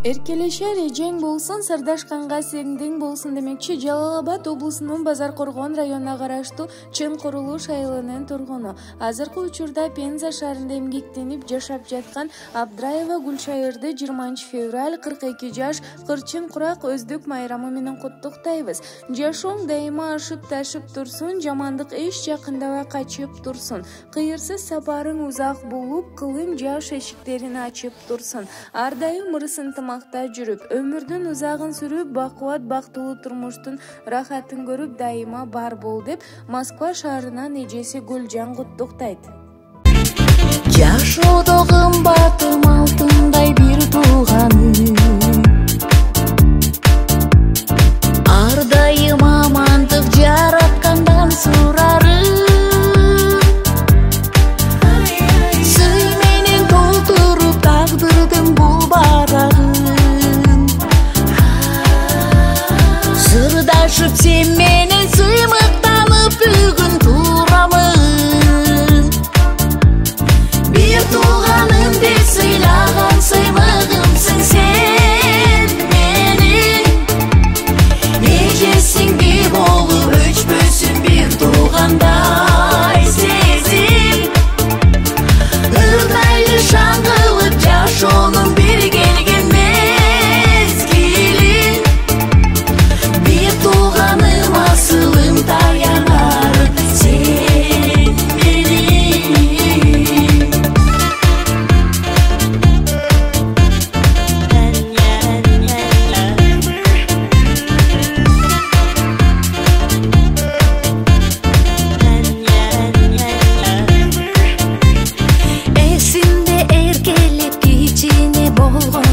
Эркелешер эжең болсун, Сардашканга сеңдең болсун демекчи Жалал-Абад облусунун Базар Коргон районуна караштуу Чын Курулуш айылынын тургуну. Азыркы учурда Пенза шаарында эмгектенип жашап жаткан Абдраева Гүлшайырды 20 февраль 42 жаш Кырчын Курак өздүк майрамы менен куттуктайбыз. Жашооң дайыма ашып ташып турсун, жамандык эч жакындабай качып турсун. Кыйырсыз сапарың узак болуп, кылым жаш эшиктерин ачып турсун. Ар дайым ырсын мақта жүрүп, өмүрдүн узагын сүрүп, бакубат бактылуу турмуштун рахатын көрүп дайыма бар бол деп Москва шаарынан эжеси Гүлжан куттуктайт. Жашоодо кымбатым алтындай бир тууганым, ар дайым амандык жараткандан сурарым. Сый менен толтуруп тагдырдым бул барагын, сырдашып сен менен сыймыктанып бүгүн турамын. Бир тууганым деп сыйлаган сыймыгымсың сен менин, эжесиңди болуп өчпөсүн бир туугандай сезим. Ырдайлы шаң кылып жашоонун бир келген мезгили, бир тууганым асылым таянар сен менин. Эсимде эркелеп кичине болгон